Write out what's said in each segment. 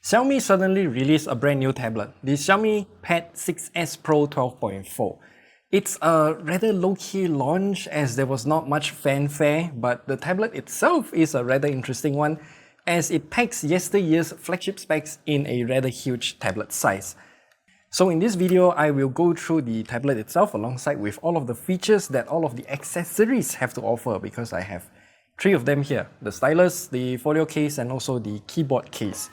Xiaomi suddenly released a brand new tablet, the Xiaomi Pad 6S Pro 12.4. It's a rather low-key launch as there was not much fanfare, but the tablet itself is a rather interesting one as it packs yesteryear's flagship specs in a rather huge tablet size. So in this video, I will go through the tablet itself alongside with all of the features that all of the accessories have to offer, because I have 3 of them here: the stylus, the folio case, and also the keyboard case.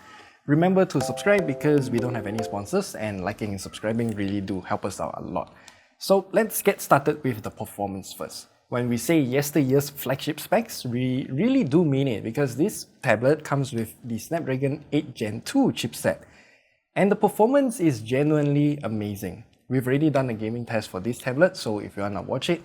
Remember to subscribe because we don't have any sponsors, and liking and subscribing really do help us out a lot. So let's get started with the performance first. When we say yesteryear's flagship specs, we really do mean it, because this tablet comes with the Snapdragon 8 Gen 2 chipset. And the performance is genuinely amazing. We've already done a gaming test for this tablet, so if you want to watch it,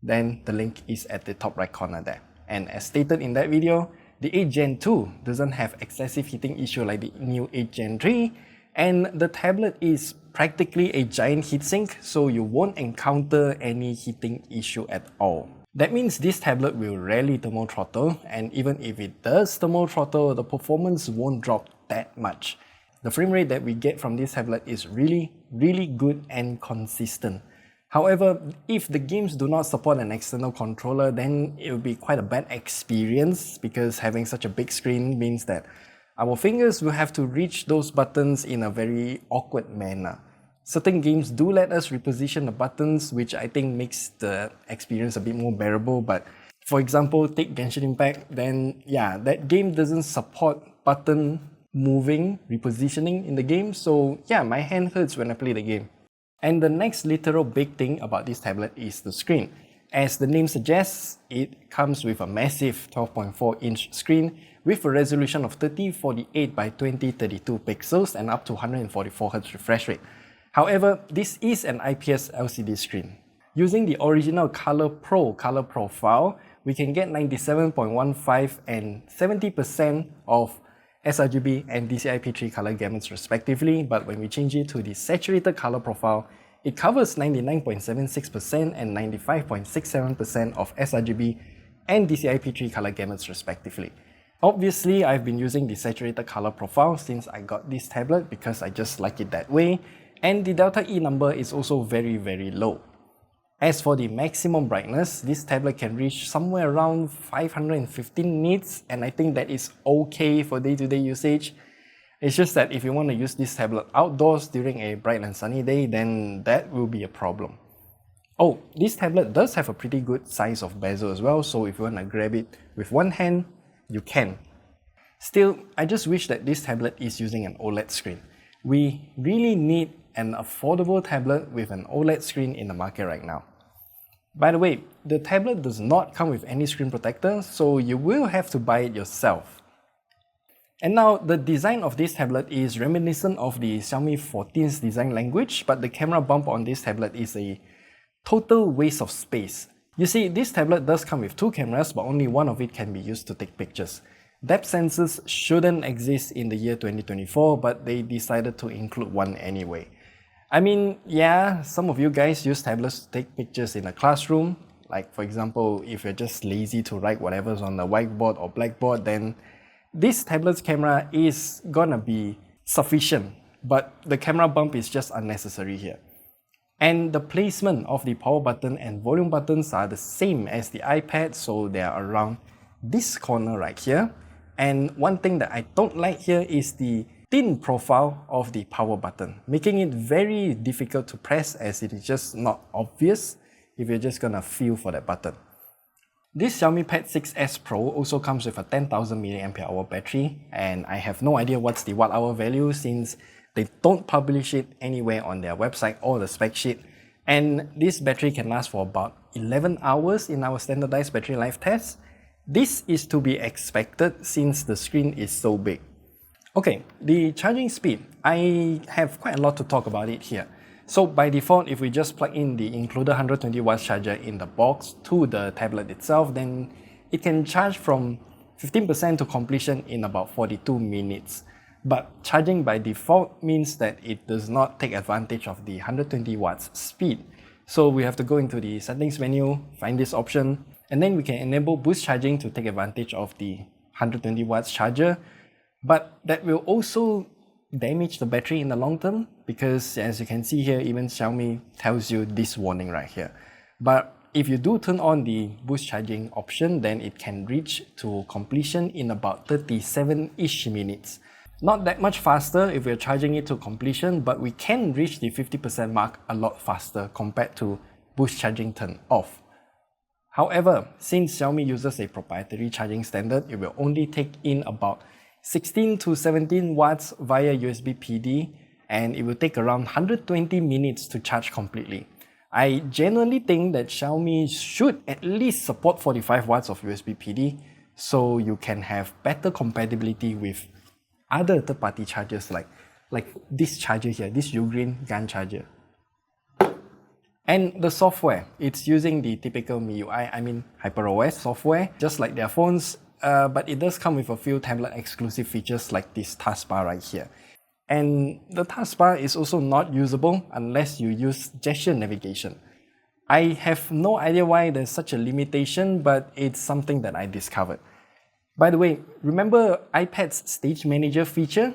then the link is at the top right corner there. And as stated in that video, the 8 Gen 2 doesn't have excessive heating issue like the new 8 Gen 3, and the tablet is practically a giant heatsink, so you won't encounter any heating issue at all. That means this tablet will rarely thermal throttle, and even if it does thermal throttle, the performance won't drop that much. The frame rate that we get from this tablet is really good and consistent. However, if the games do not support an external controller, then it will be quite a bad experience, because having such a big screen means that our fingers will have to reach those buttons in a very awkward manner. Certain games do let us reposition the buttons, which I think makes the experience a bit more bearable, but for example, take Genshin Impact, then yeah, that game doesn't support button moving, repositioning in the game, so yeah, my hand hurts when I play the game. And the next literal big thing about this tablet is the screen. As the name suggests, it comes with a massive 12.4-inch screen with a resolution of 3048 by 2032 pixels and up to 144Hz refresh rate. However, this is an IPS LCD screen. Using the original Color Pro color profile, we can get 97.15 and 70% of sRGB and DCI-P3 color gamuts respectively, but when we change it to the saturated color profile, it covers 99.76% and 95.67% of sRGB and DCI-P3 color gamuts respectively. Obviously, I've been using the saturated color profile since I got this tablet because I just like it that way, and the delta E number is also very low. As for the maximum brightness, this tablet can reach somewhere around 515 nits, and I think that is okay for day-to-day usage. It's just that if you want to use this tablet outdoors during a bright and sunny day, then that will be a problem. Oh, this tablet does have a pretty good size of bezel as well, so if you want to grab it with one hand, you can. Still, I just wish that this tablet is using an OLED screen. We really need an affordable tablet with an OLED screen in the market right now. By the way, the tablet does not come with any screen protector, so you will have to buy it yourself. And now, the design of this tablet is reminiscent of the Xiaomi 14's design language, but the camera bump on this tablet is a total waste of space. You see, this tablet does come with 2 cameras, but only one of it can be used to take pictures. Depth sensors shouldn't exist in the year 2024, but they decided to include one anyway. I mean, yeah, some of you guys use tablets to take pictures in a classroom. Like for example, if you're just lazy to write whatever's on the whiteboard or blackboard, then this tablet's camera is gonna be sufficient, but the camera bump is just unnecessary here. And the placement of the power button and volume buttons are the same as the iPad, so they are around this corner right here. And one thing that I don't like here is the thin profile of the power button, making it very difficult to press as it is just not obvious if you're just gonna feel for that button. This Xiaomi Pad 6S Pro also comes with a 10,000 mAh battery, and I have no idea what's the watt-hour value since they don't publish it anywhere on their website or the spec sheet. And this battery can last for about 11 hours in our standardized battery life test. This is to be expected since the screen is so big. Okay, the charging speed. I have quite a lot to talk about it here. So by default, if we just plug in the included 120 watts charger in the box to the tablet itself, then it can charge from 15% to completion in about 42 minutes. But charging by default means that it does not take advantage of the 120 watts speed. So we have to go into the settings menu, find this option, and then we can enable boost charging to take advantage of the 120 watts charger. But that will also damage the battery in the long term, because as you can see here, even Xiaomi tells you this warning right here. But if you do turn on the boost charging option, then it can reach to completion in about 37-ish minutes. Not that much faster if we're charging it to completion, but we can reach the 50% mark a lot faster compared to boost charging turn off. However, since Xiaomi uses a proprietary charging standard, it will only take in about 16 to 17 watts via USB PD, and it will take around 120 minutes to charge completely. I genuinely think that Xiaomi should at least support 45 watts of USB PD, so you can have better compatibility with other third-party chargers like this charger here, this Ugreen GAN charger. And the software, it's using the typical MIUI, I mean HyperOS software, just like their phones, but it does come with a few tablet exclusive features like this taskbar right here. And the taskbar is also not usable unless you use gesture navigation. I have no idea why there's such a limitation, but it's something that I discovered. By the way, remember iPad's Stage Manager feature?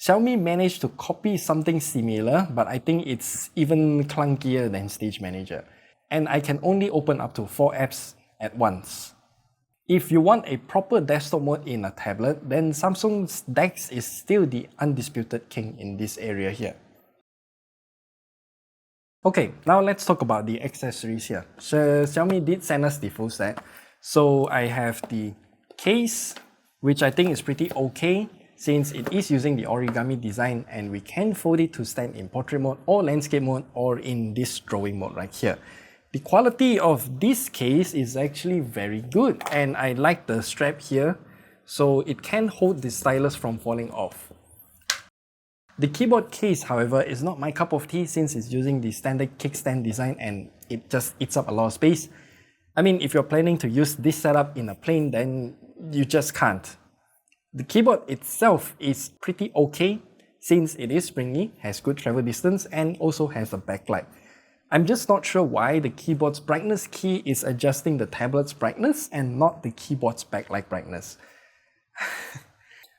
Xiaomi managed to copy something similar, but I think it's even clunkier than Stage Manager. And I can only open up to 4 apps at once. If you want a proper desktop mode in a tablet, then Samsung's DeX is still the undisputed king in this area here. Okay, now let's talk about the accessories here. So Xiaomi did send us the full set. So I have the case, which I think is pretty okay, since it is using the origami design and we can fold it to stand in portrait mode or landscape mode or in this drawing mode right here. The quality of this case is actually very good, and I like the strap here, so it can hold the stylus from falling off. The keyboard case, however, is not my cup of tea since it's using the standard kickstand design and it just eats up a lot of space. I mean, if you're planning to use this setup in a plane, then you just can't. The keyboard itself is pretty okay since it is springy, has good travel distance, and also has a backlight. I'm just not sure why the keyboard's brightness key is adjusting the tablet's brightness and not the keyboard's backlight brightness.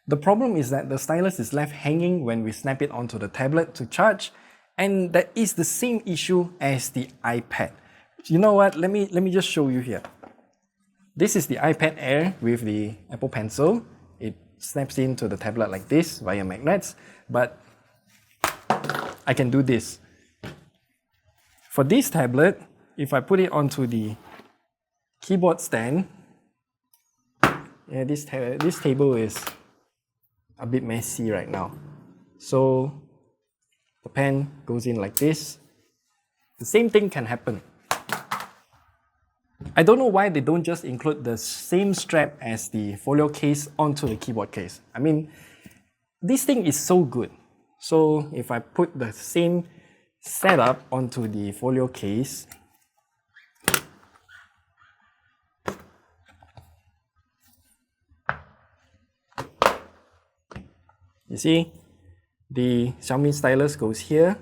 The problem is that the stylus is left hanging when we snap it onto the tablet to charge, and that is the same issue as the iPad. You know what? Let me just show you here. This is the iPad Air with the Apple Pencil. It snaps into the tablet like this via magnets, but I can do this. For this tablet, if I put it onto the keyboard stand, yeah, this table is a bit messy right now. So the pen goes in like this. The same thing can happen. I don't know why they don't just include the same strap as the folio case onto the keyboard case. I mean, this thing is so good. So if I put the same setup onto the folio case, you see, the Xiaomi stylus goes here,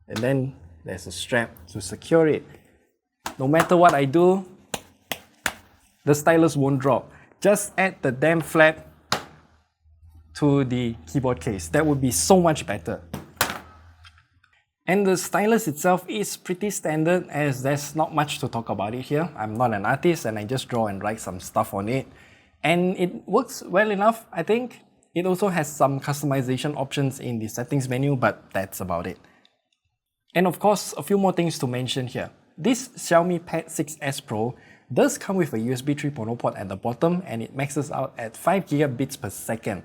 and then there's a strap to secure it. No matter what I do, the stylus won't drop. Just add the damn flap to the keyboard case. That would be so much better. And the stylus itself is pretty standard, as there's not much to talk about it here. I'm not an artist and I just draw and write some stuff on it. And it works well enough, I think. It also has some customization options in the settings menu, but that's about it. And of course, a few more things to mention here. This Xiaomi Pad 6s Pro does come with a USB 3.0 port at the bottom, and it maxes out at 5 gigabits per second.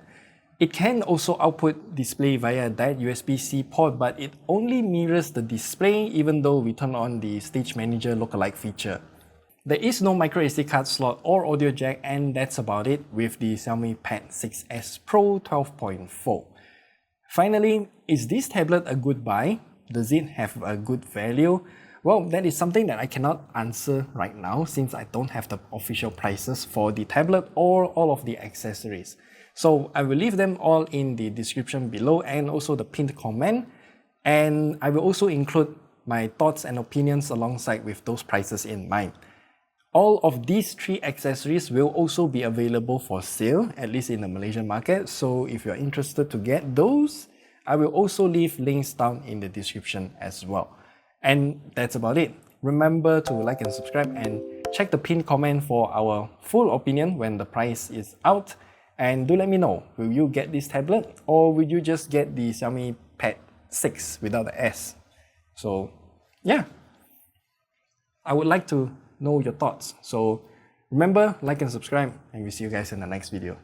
It can also output display via that USB-C port, but it only mirrors the display even though we turn on the Stage Manager lookalike feature. There is no microSD card slot or audio jack, and that's about it with the Xiaomi Pad 6s Pro 12.4. Finally, is this tablet a good buy? Does it have a good value? Well, that is something that I cannot answer right now since I don't have the official prices for the tablet or all of the accessories. So I will leave them all in the description below and also the pinned comment, and I will also include my thoughts and opinions alongside with those prices in mind. All of these 3 accessories will also be available for sale, at least in the Malaysian market. So if you're interested to get those, I will also leave links down in the description as well. And that's about it. Remember to like and subscribe and check the pinned comment for our full opinion when the price is out. And do let me know, will you get this tablet or will you just get the Xiaomi Pad 6 without the S? So yeah, I would like to know your thoughts. So remember, like and subscribe, and we'll see you guys in the next video.